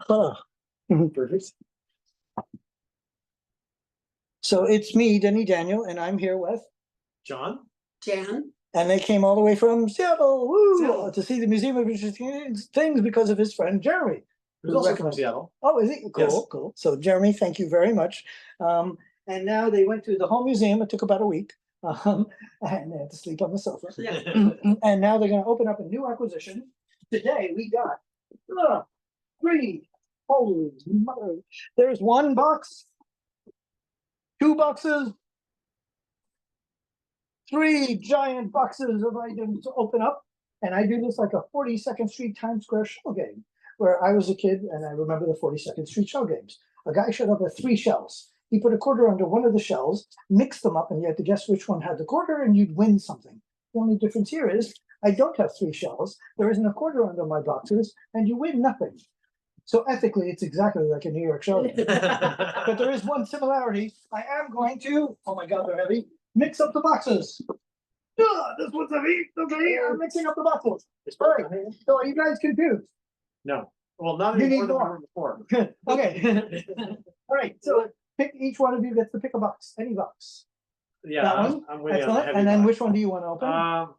Huh. Perfect. So it's me, Denny Daniel, and I'm here with, John? Jan. and they came all the way from Seattle, woo, Seattle. to see the Museum of Interesting Things because of his friend Jeremy. Who's who also from recommended- Seattle. Oh, is he? Cool, Yes. cool. So Jeremy, thank you very much. And now they went through the whole museum. It took about a week. And they had to sleep on the sofa. Yeah. And now they're going to open up a new acquisition. Today we got 3. Holy mother! There's 1 box, 2 boxes, 3 giant boxes of items to open up. And I do this like a 42nd Street Times Square show game, where I was a kid and I remember the 42nd Street show games. A guy showed up with 3 shells. He put a quarter under one of the shells, mixed them up, and you had to guess which one had the quarter, and you'd win something. The only difference here is I don't have 3 shells. There isn't a quarter under my boxes, and you win nothing. So ethically, it's exactly like a New York show. But there is one similarity. I am going to, oh my God, they're heavy, mix up the boxes. This one's heavy. Okay, I'm mixing up the boxes. All right. So are you guys confused? No. Well, not You any more need than we more. were before. Okay. All right. So pick, each one of you gets to pick a box, any box. Yeah, That one? I'm with you on the Excellent. heavy And then box. which one do you want to open?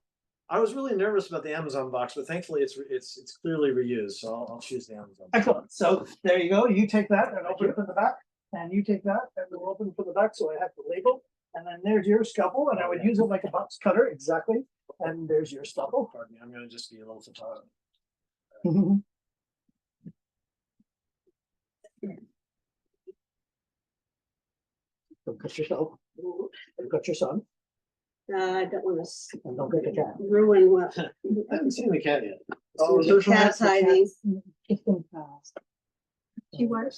I was really nervous about the Amazon box, but thankfully it's clearly reused, so I'll choose the Amazon. Excellent. So there you go. You take that and open it from the back, and you take that and we'll open it from the back. So I have the label, and then there's your scalpel, and I would use it like a box cutter, exactly. And there's your scalpel. Pardon me, I'm gonna just be a little photograph. Don't cut yourself. Don't cut your son, I don't want and don't get the cat. to ruin what. I haven't seen the cat yet. Oh, The cat's hiding. It's been passed. She what?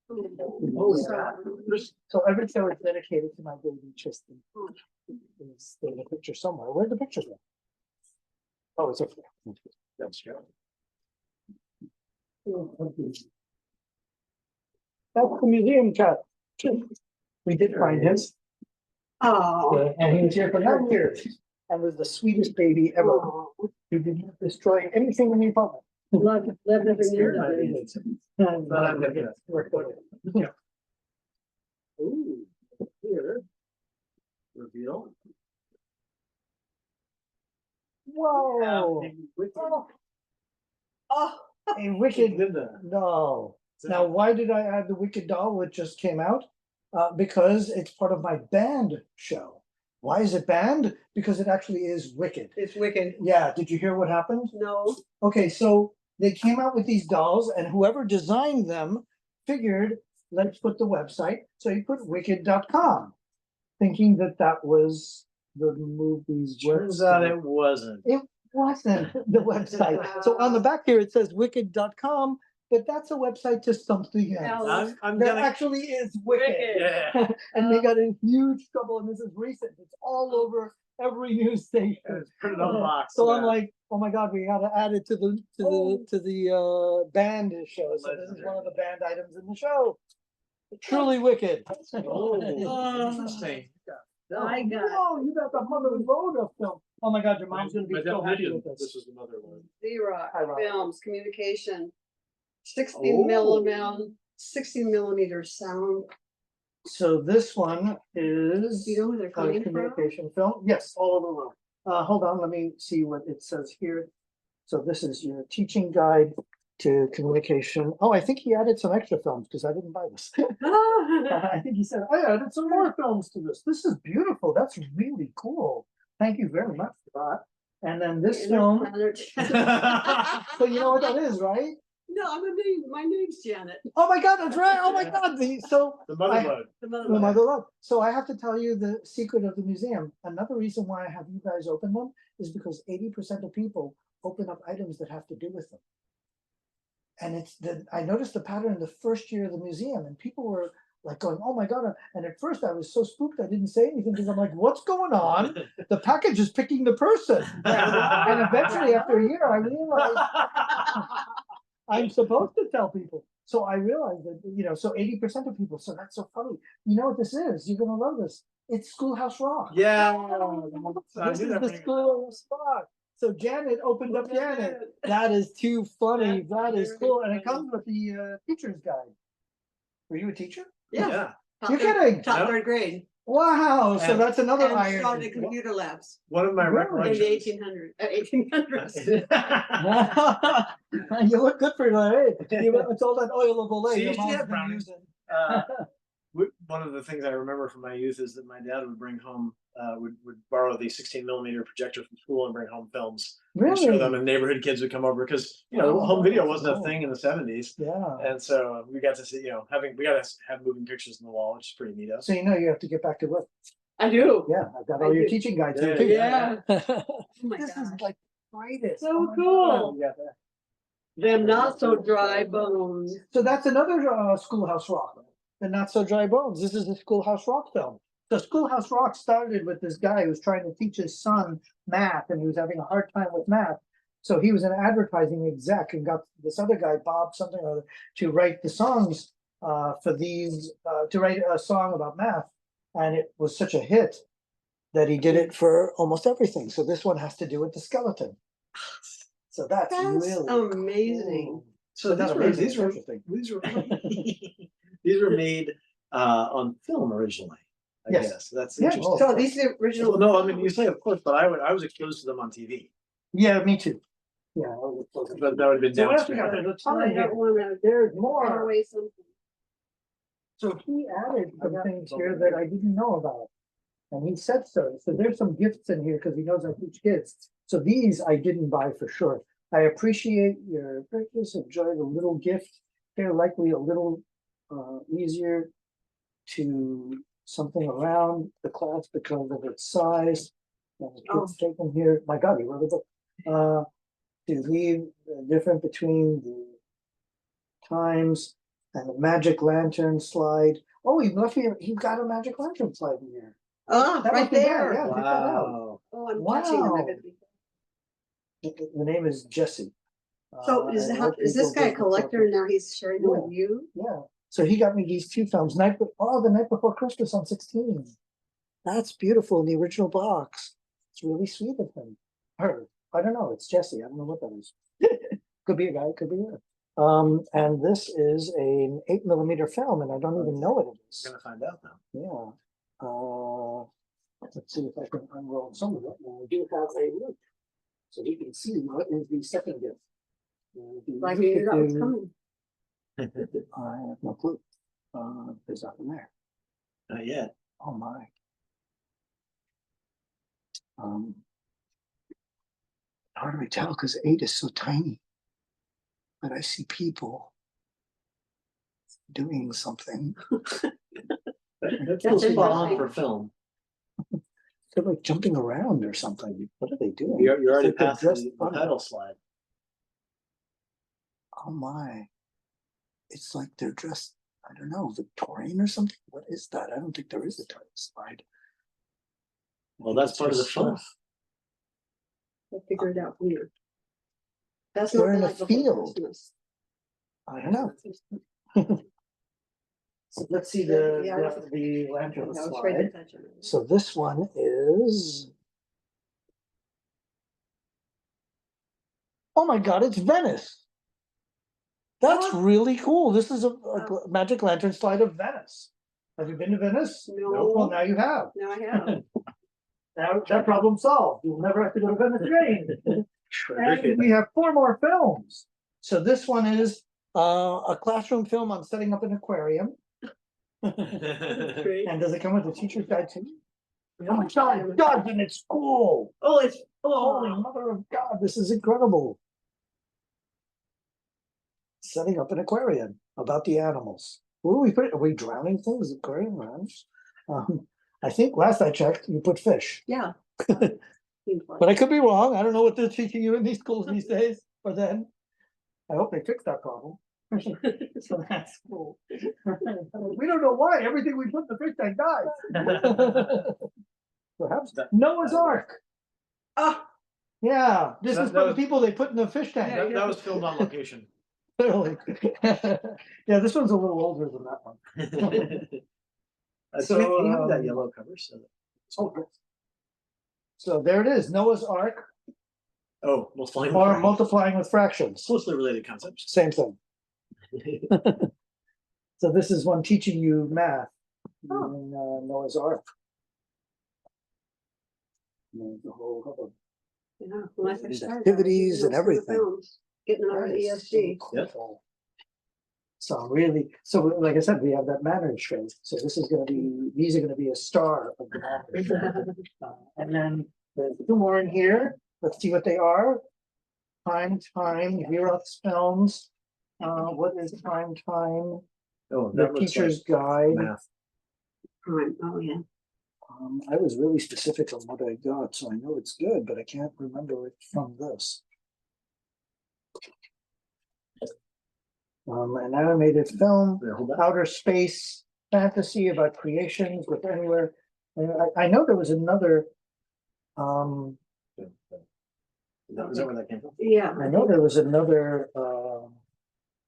Oh, yeah. So every show is dedicated to my baby Tristan. There's a picture somewhere. Where'd the picture go? Oh, it's up there. That's good. That's the museum cat. We did find him, Oh. and he was here for 9 years, and was the sweetest baby ever. He did not destroy anything in the apartment. Love living Scared in my the. baby. And, But I'm gonna get it. we're good. Yeah. Ooh, here. Reveal. Whoa! Oh, Oh. A wicked, Glinda. no. Now, why did I add the Wicked doll, which just came out? Because it's part of my band show. Why is it banned? Because it actually is wicked. It's wicked. Yeah, did you hear what happened? No. Okay, so they came out with these dolls, and whoever designed them figured, let's put the website. So he put wicked.com, thinking that that was the movie's Turns website. out it wasn't. It wasn't the website. So on the back here, it says wicked.com, but that's a website to something else. I'm There gonna. actually is Wicked. Yeah. And they got in huge trouble, and this is recent. It's all over every news station. It's printed on the box. So I'm yeah. like, oh my God, we gotta add it to the band show. So this is one of the band items in the show. Truly wicked. Oh, interesting. I got Oh, you got the Mother Loda film. Oh my God, your mom's gonna be My so happy definition, with this this. was the mother one. Xerox I love it. films, communication, 60 Oh. millimeter, 60mm sound. So this one is Do you know where they're a coming from? communication film. Yes, all over the world. Hold on, let me see what it says here. So this is your teaching guide to communication. Oh, I think he added some extra films because I didn't buy this. I think he said, I added some more films to this. This is beautiful. That's really cool. Thank you very much for that. And then this film, so you know what that is, right? No, my name's Janet. Oh my God, that's right. Oh my God. So The mother I- load. The mother. the mother love. So I have to tell you the secret of the museum. Another reason why I have you guys open them is because 80% of people open up items that have to do with them. And I noticed the pattern the first year of the museum, and people were like going, oh my God. And at first I was so spooked I didn't say anything because I'm like, what's going on? The package is picking the person. And eventually after a year I realized I'm supposed to tell people. So I realized that, so 80% of people, so that's so funny. You know what this is? You're gonna love this. It's Schoolhouse Rock. Yeah. I This knew is that the when you- Schoolhouse Rock. So Janet opened up Janet. That is too funny. That is Very cool. And it funny. comes with the teacher's guide. Were you a teacher? Yeah. Yeah. top You're third- kidding. Top No. third grade. Wow. So And- that's another And iron. started computer labs One of my Really? in the recollections. 1800s. You look good for your age. It's all that oil of Olay. See, your she mom's had been brownies. using. One of the things I remember from my youth is that my dad would bring home, would borrow the 16mm projector from school and bring home films. And show them, Really? and neighborhood kids would come over because Oh, home video that's wasn't cool. a thing in the 70s, Yeah. and so we got to see we got to have moving pictures on the wall, which is pretty neat. So you have to get back to work. I do. Yeah, I've got I all your do. teaching guides Yeah, here too. Yeah. Oh my This is gosh. like brightest. So Oh my cool. God. Yeah. Them not so dry bones. So that's another Schoolhouse Rock. The Not So Dry Bones. This is the Schoolhouse Rock film. So Schoolhouse Rock started with this guy who was trying to teach his son math, and he was having a hard time with math. So he was an advertising exec and got this other guy, Bob something or other, to write the songs for these, to write a song about math. And it was such a hit that he did it for almost everything. So this one has to do with the skeleton. So that's really amazing. cool. So Not these were amazing, these it's were interesting. these were these were made on film originally. I Yes. guess that's Yeah, interesting. So these are the original. Well, no, I mean you say of course, but I was exposed to them on TV. Yeah, me too. Yeah. But that would have been So what else we got? downstream. There's a ton I in here. don't wanna There's throw more. away something. So he added some things here that I didn't know about. And he said so. So there's some gifts in here because he knows I teach kids. So these I didn't buy for sure. I appreciate your purchase. Enjoy the little gift. They're likely a little easier to something around the class because of its size. And it's taken here. My God, he wrote a book. To leave the difference between the times and the magic lantern slide. Oh, he left me. He got a magic lantern slide in here. Oh, That right must be there, there. yeah. Check that out. Wow. Oh, I'm touching them. Wow. The name is Jesse. So I is hope this people guy a get the collector photo. and now he's sharing them with you? Yeah. So he got me these two films. The night before Christmas on 16. That's beautiful in the original box. It's really sweet of him. Her. I don't know. It's Jesse. I don't know what that is. Could be a guy. Could be a. And this is an 8mm film, and I don't even know what it is. We're gonna find out now. Yeah. Let's see if I can unroll some of it. And I do have a look. So you can see what is the second gift. Like you knew that was coming. I have no clue. There's nothing there. Not yet. Oh my. Hard to tell because 8 is so tiny. But I see people doing something. That's That's spot on interesting. for film. They're like jumping around or something. What are they doing? You're It's already like they're past dressed the funny. title slide. Oh my. It's like they're dressed, I don't know, Victorian or something. What is that? I don't think there is a title slide. Well, that's part of the fun. I'll figure it out from you. That's They're not in the a night before field. Christmas. I don't know. So let's see the lantern I was slide. afraid to touch it. So this one is. Oh my God, it's Venice. That's Oh. really cool. This is a magic lantern slide of Venice. Have you been to Venice? No. Well, now you have. Now I have. Now that problem solved. You'll never have to go to Venice again. And we have 4 more films. So this one is a classroom film on setting up an aquarium. Great. And does it come with a teacher's guide too? Oh my God, it does, and it's cool. Oh, it's Holy mother of God, this is incredible. Setting up an aquarium about the animals. What do we put? Are we drowning things? Aquarium rounds? I think last I checked, you put fish. yeah. But I could be wrong. I don't know what they're teaching you in these schools these days, or then. I hope they fix that problem. So that's cool. We don't know why everything we put in the fish tank dies. Perhaps Noah's Ark. Ah, Yeah, this That- is that for the was- people they put in the fish tank. That was filmed on location. Clearly. Yeah, this one's a little older than that one. So you have that um, yellow cover, so. Oh, yes. So there it is, Noah's Ark. Oh, multiplying. or multiplying with fractions, Closely related concepts. same thing. So this is one teaching you math Oh. in Noah's Ark. And the whole hubbub. Yeah, when I first These started, I was activities using and those for the everything. films, getting over the E That is ESG. so Yep. cool. So really, so like I said, we have that mannered show. So this is gonna be, these are gonna be a star of the mannered show. And then there's two more in here. Let's see what they are. Time, Xerox films. What is time? Oh, The that looks like teacher's guide. math. Right, oh, yeah. I was really specific on what I got, so I know it's good, but I can't remember it from this. An animated film, There, hold that. outer space fantasy about creations with anywhere. And I know there was another. Is that where that came from? Yeah. I know there was another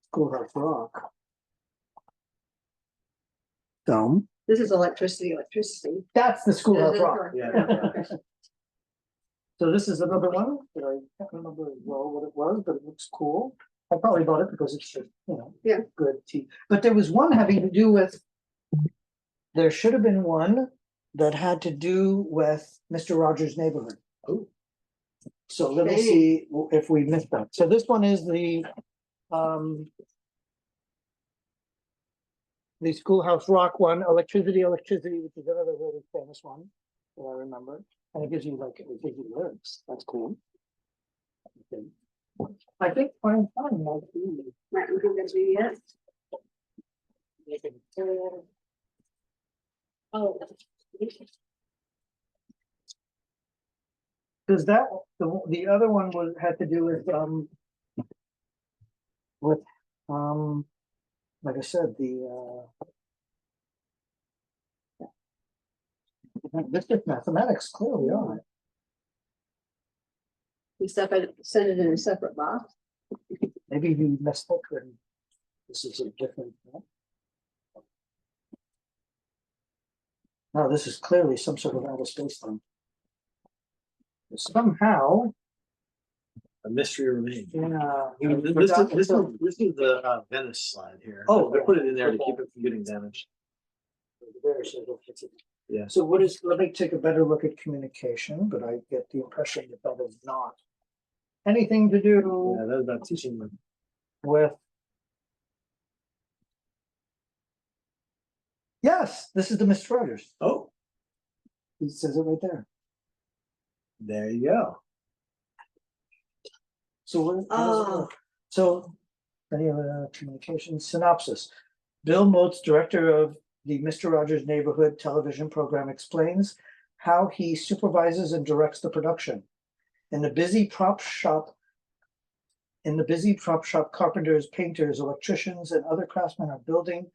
Schoolhouse Rock film. This is electricity. That's the Schoolhouse Rock. Yeah. Okay. So this is another one that I can't remember well what it was, but it looks cool. I probably bought it because it's just, Yeah. good tea. But there was one having to do with. There should have been one that had to do with Mr. Rogers' Neighborhood. Oh, So let me Okay. see if we missed that. So this one is the Schoolhouse Rock one, Electricity, which is another really famous one that I remember. And it gives you lyrics. That's cool. Okay. I think fine might be. Right, we can go to it. Oh. Does that, the other one had to do with, like I said, this is mathematics clearly on it. We send it in a separate box. Maybe you messed up and this is a different. No, this is clearly some sort of outer space thing. Somehow, a mystery remains. yeah. This is the Venice slide here. Oh, they put it in there to keep it from getting damaged. Yeah. So let me take a better look at communication, but I get the impression that that is not anything to do Yeah, that's about teaching them. with. Yes, this is the Mr. Rodgers. Oh, He says it right there. there you go. So how does it work? So any communication synopsis. Bill Motes, director of the Mr. Rogers' Neighborhood television program, explains how he supervises and directs the production. In the busy prop shop, carpenters, painters, electricians, and other craftsmen are building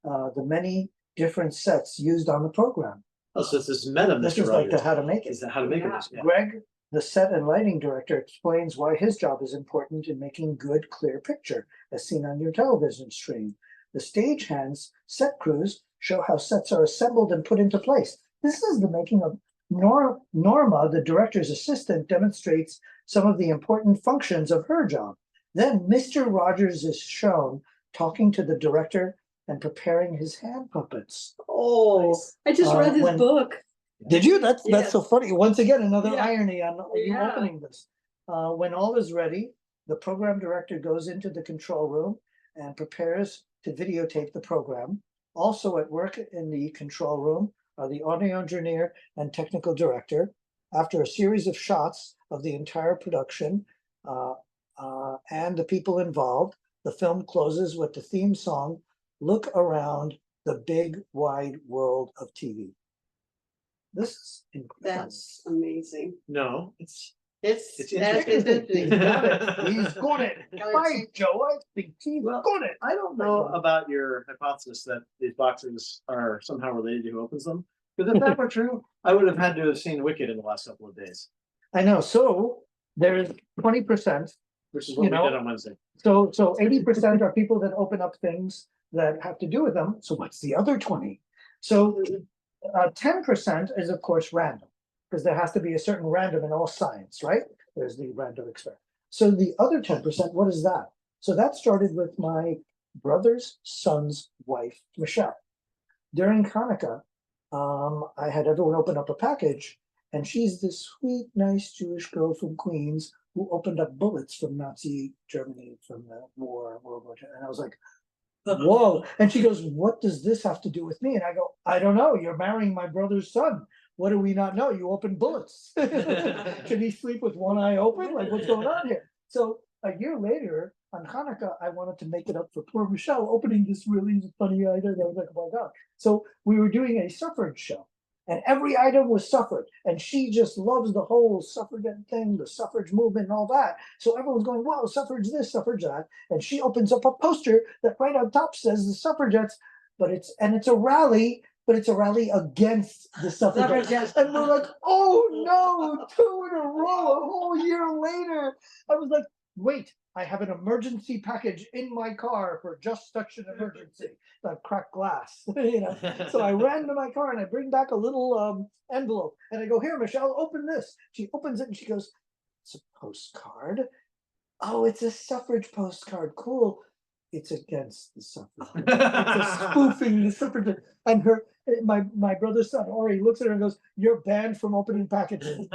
the many different sets used on the program. Oh, so this is meta, This Mr. is like Rodgers. the how to make it. Is that how to make Yeah. it? Yeah. Greg, the set and lighting director, explains why his job is important in making good, clear picture, as seen on your television stream. The stagehands, set crews, show how sets are assembled and put into place. This is the making of Norma, the director's assistant, demonstrates some of the important functions of her job. Then Mr. Rogers is shown talking to the director and preparing his hand puppets. Oh, I just read this when- book. Did you? That's Yes. so funny. Once again, another Yeah. irony on you Yeah. opening this. When all is ready, the program director goes into the control room and prepares to videotape the program. Also at work in the control room are the audio engineer and technical director. After a series of shots of the entire production and the people involved, the film closes with the theme song, "Look Around the Big Wide World of TV." This is incredible. That's amazing. No, It's interesting. He's got it. He's got it. Got it. By Joe, I think he's Well, got it. I don't know about your hypothesis that these boxes are somehow related to who opens them. Because if that were true, I would have had to have seen Wicked in the last couple of days, I know. So there's 20%. which is what we did on Wednesday. So 80% are people that open up things that have to do with them. So what's the other 20? So 10% is of course random, because there has to be a certain random in all science, right? there's the random experiment. So the other 10%, what is that? So that started with my brother's son's wife, Michelle. During Hanukkah, I had everyone open up a package, and she's this sweet, nice Jewish girl from Queens who opened up bullets from Nazi Germany from the war, World War II. And I was like, whoa. And she goes, what does this have to do with me? And I go, I don't know. You're marrying my brother's son. What do we not know? You open bullets. Should he sleep with one eye open? Like, what's going on here? So a year later, on Hanukkah, I wanted to make it up for poor Michelle opening this really funny item. I was like, oh my God. So we were doing a suffrage show, and every item was suffrage. And she just loves the whole suffragette thing, the suffrage movement and all that. So everyone's going, wow, suffrage this, suffrage that. And she opens up a poster that right on top says the suffragettes, but it's a rally, but it's a rally against the suffragettes. And we're like, oh no, 2 in a row, a whole year later. I was like, wait, I have an emergency package in my car for just such an emergency, like cracked glass, So I ran to my car and I bring back a little envelope and I go, here, Michelle, open this. She opens it and she goes, it's a postcard. Oh, it's a suffrage postcard. Cool. It's against the suffrage. It's a spoofing the suffrage. And my brother's son, Ori, looks at her and goes, you're banned from opening packages.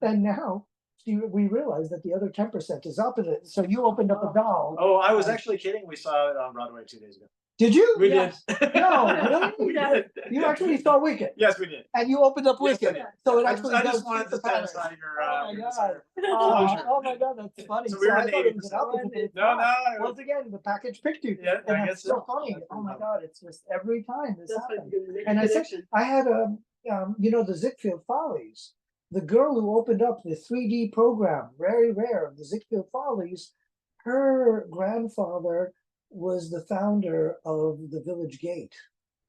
And now we realized that the other 10% is opposite. So you opened up a doll. Oh, I was actually kidding. We saw it on Broadway 2 days ago. Did you? We Yes. did. No, really? We did. You actually saw Wicked. Yes, we did. And you opened up Yes, I Wicked. did. So it I actually just does wanted fit to the pattern. satisfy your. Oh my your God. desire. Oh my God, that's funny. So we were I in the thought it was 80%. opposite, but it's No, not. no. Once again, the package picked you. Yeah, And I that's guess so so. funny. That's Oh my funny. God, it's just every time this That's how happens. you make And I said, connection. I had the Ziegfeld Follies. The girl who opened up the 3D program, very rare, of the Ziegfeld Follies, her grandfather was the founder of the Village Gate,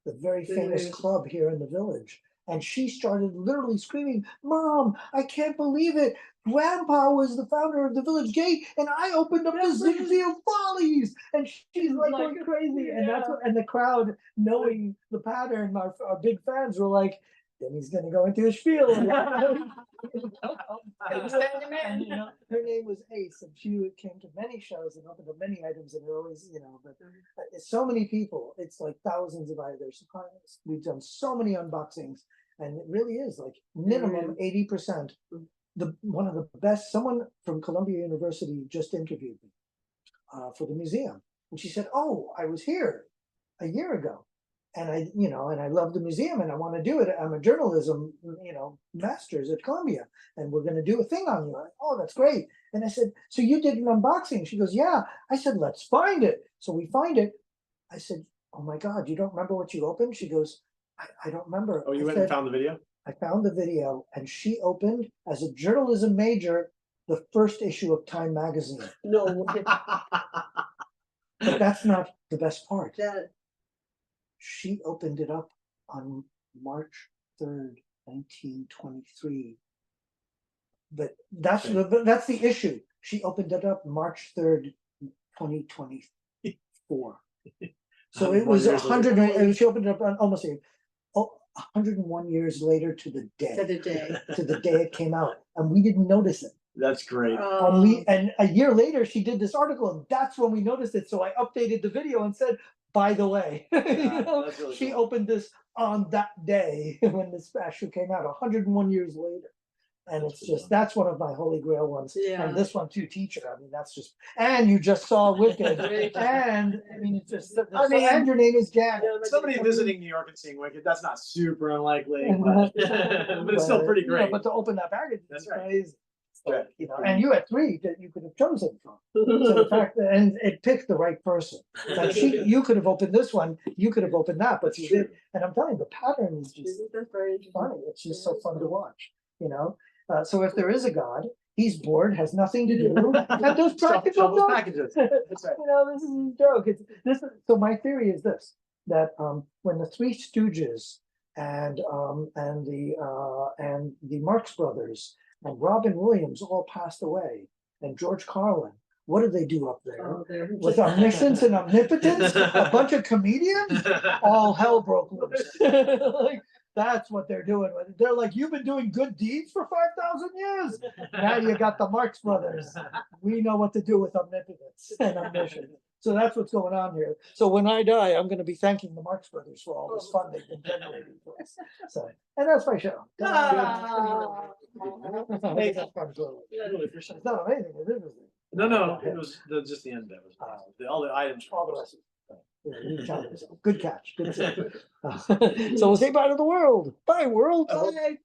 the very famous club here in the village. And she started literally screaming, Mom, I can't believe it. Grandpa was the founder of the Village Gate, and I opened up the Ziegfeld Follies. And she's like going crazy. And that's what, and the crowd, knowing the pattern, our big fans were like, then he's gonna go into a spiel. And, her name was Ace, and she came to many shows and opened up many items, and always, but so many people, it's like thousands of items. We've done so many unboxings, and it really is like minimum 80%. One of the best, someone from Columbia University just interviewed me for the museum, and she said, oh, I was here a year ago. And I love the museum and I want to do it. I'm a journalism, master's at Columbia, and we're going to do a thing on you. Oh, that's great. And I said, so you did an unboxing? She goes, yeah. I said, let's find it. So we find it. I said, oh my God, you don't remember what you opened? She goes, I don't remember. Oh, you went and found the video? I found the video, and she opened, as a journalism major, the first issue of Time magazine. No. But that's not the best part. That She opened it up on March 3rd, 1923. But that's the issue. She opened it up March 3rd, 2024. So it was 100, and she opened it up on almost 101 years later to the day. To the day it came out. And we didn't notice it. That's great. And a year later she did this article, and that's when we noticed it. So I updated the video and said, by the way, really she opened this on that day when this issue came out 101 years later. And it's just, that's one of my holy grail ones. Yeah. And this one too, Teacher. I mean, that's just, and you just saw Wicked. And I mean, it's just, and your name is Janet. Somebody visiting New York and seeing Wicked, that's not super unlikely, but it's still pretty great. But to open that package, that's crazy. Right. And you had 3 that you could have chosen from. So the fact that, and it picked the right person. Like you could have opened this one, you could have opened that, but you did. And I'm telling you, the pattern is just funny. It's just so fun to watch, So if there is a God, he's bored, has nothing to do, and does practical packages. That's right. This is a joke. So my theory is this: that when the Three Stooges and the Marx Brothers and Robin Williams all passed away, and George Carlin, what did they do up there? With omniscience and omnipotence, a bunch of comedians, all hell broke loose. That's what they're doing. They're like, you've been doing good deeds for 5,000 years. Now you got the Marx Brothers. We know what to do with omnipotence and omniscience. So that's what's going on here. So when I die, I'm going to be thanking the Marx Brothers for all this fun they've been generating for us. So, and that's my show. Ah. Amazing. It's not amazing, it's interesting. No, it was just the end that was, all the items. All the rest. Good catch. Good save. So we'll say bye to the world. Bye, world. Bye.